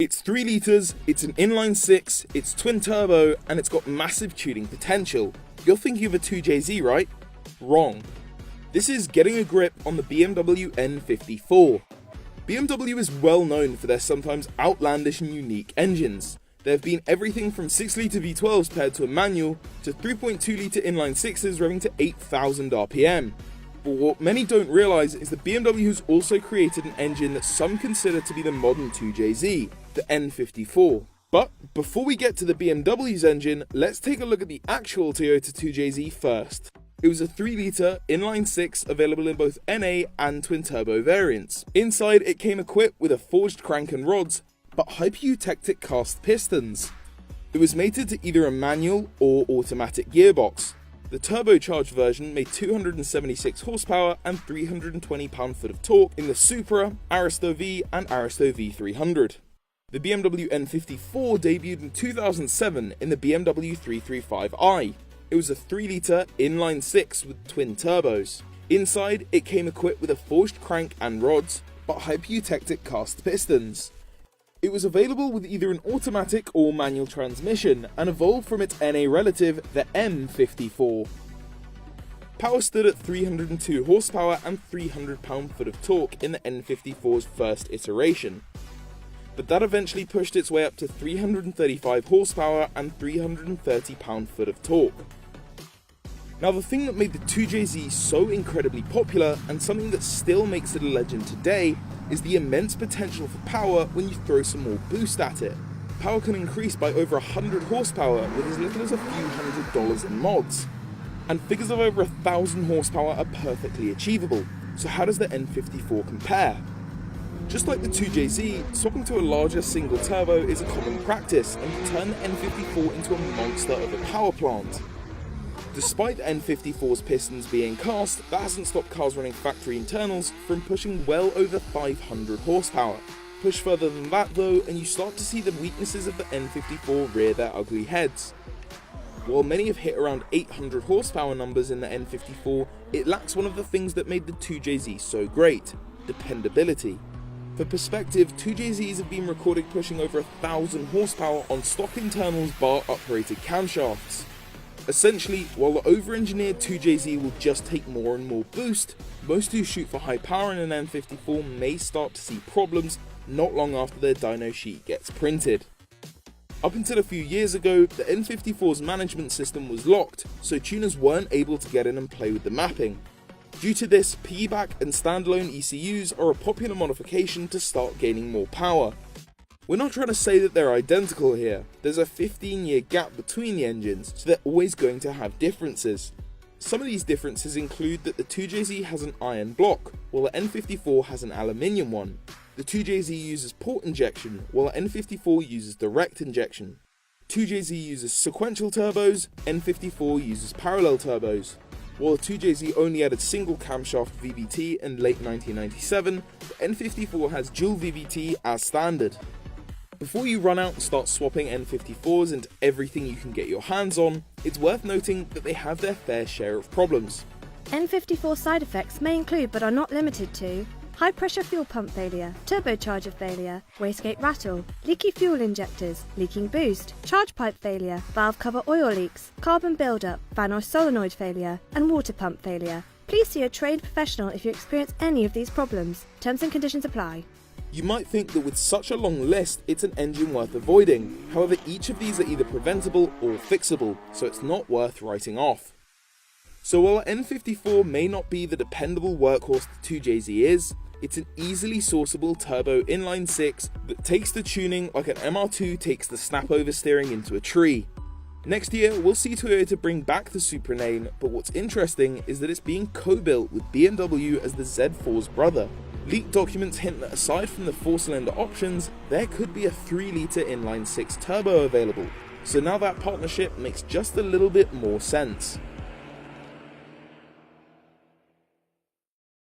It's 3 litres, it's an inline 6, it's twin turbo, and it's got massive tuning potential. You're thinking of a 2JZ, right? Wrong. This is getting a grip on the BMW N54. BMW is well known for their sometimes outlandish and unique engines. There have been everything from 6-litre V12s paired to a manual, to 3.2-litre inline 6s revving to 8,000 RPM. But what many don't realise is that BMW has also created an engine that some consider to be the modern 2JZ, the N54. But before we get to the BMW's engine, let's take a look at the actual Toyota 2JZ first. It was a 3-litre inline 6 available in both NA and twin-turbo variants. Inside, it came equipped with a forged crank and rods, but hyper-eutectic cast pistons. It was mated to either a manual or automatic gearbox. The turbocharged version made 276 horsepower and 320 pound-foot of torque in the Supra, Aristo V and Aristo V300. The BMW N54 debuted in 2007 in the BMW 335i. It was a 3-litre inline 6 with twin turbos. Inside, it came equipped with a forged crank and rods, but hyper-eutectic cast pistons. It was available with either an automatic or manual transmission, and evolved from its NA relative, the M54. Power stood at 302 horsepower and 300 pound-foot of torque in the N54's first iteration, but that eventually pushed its way up to 335 horsepower and 330 pound-foot of torque. Now, the thing that made the 2JZ so incredibly popular, and something that still makes it a legend today, is the immense potential for power when you throw some more boost at it. Power can increase by over 100 horsepower with as little as a few $100s in mods. And figures of over 1,000 horsepower are perfectly achievable. So how does the N54 compare? Just like the 2JZ, swapping to a larger single turbo is a common practice and can turn the N54 into a monster of a power plant. Despite the N54's pistons being cast, that hasn't stopped cars running factory internals from pushing well over 500 horsepower. Push further than that though, and you start to see the weaknesses of the N54 rear their ugly heads. While many have hit around 800 horsepower numbers in the N54, it lacks one of the things that made the 2JZ so great: dependability. For perspective, 2JZs have been recorded pushing over 1,000 horsepower on stock internals bar uprated camshafts. Essentially, while the over-engineered 2JZ will just take more and more boost, most who shoot for high power in an N54 may start to see problems not long after their dyno sheet gets printed. Up until a few years ago, the N54's management system was locked, so tuners weren't able to get in and play with the mapping. Due to this, piggyback and standalone ECUs are a popular modification to start gaining more power. We're not trying to say that they're identical here. There's a 15-year gap between the engines, so they're always going to have differences. Some of these differences include that the 2JZ has an iron block, while the N54 has an aluminium one. The 2JZ uses port injection, while the N54 uses direct injection. 2JZ uses sequential turbos, N54 uses parallel turbos. While the 2JZ only added single camshaft VVT in late 1997, the N54 has dual VVT as standard. Before you run out and start swapping N54s into everything you can get your hands on, it's worth noting that they have their fair share of problems. N54 side effects may include but are not limited to high pressure fuel pump failure, turbocharger failure, wastegate rattle, leaky fuel injectors, leaking boost, charge pipe failure, valve cover oil leaks, carbon buildup, fan or solenoid failure, and water pump failure. Please see a trained professional if you experience any of these problems. Terms and conditions apply. You might think that with such a long list, it's an engine worth avoiding. However, each of these are either preventable or fixable, so it's not worth writing off. So while the N54 may not be the dependable workhorse the 2JZ is, it's an easily sourceable turbo inline 6 that takes the tuning like an MR2 takes the snap oversteering into a tree. Next year, we'll see Toyota bring back the Supra name, but what's interesting is that it's being co-built with BMW as the Z4's brother. Leaked documents hint that aside from the 4-cylinder options, there could be a 3-litre inline 6 turbo available, so now that partnership makes just a little bit more sense.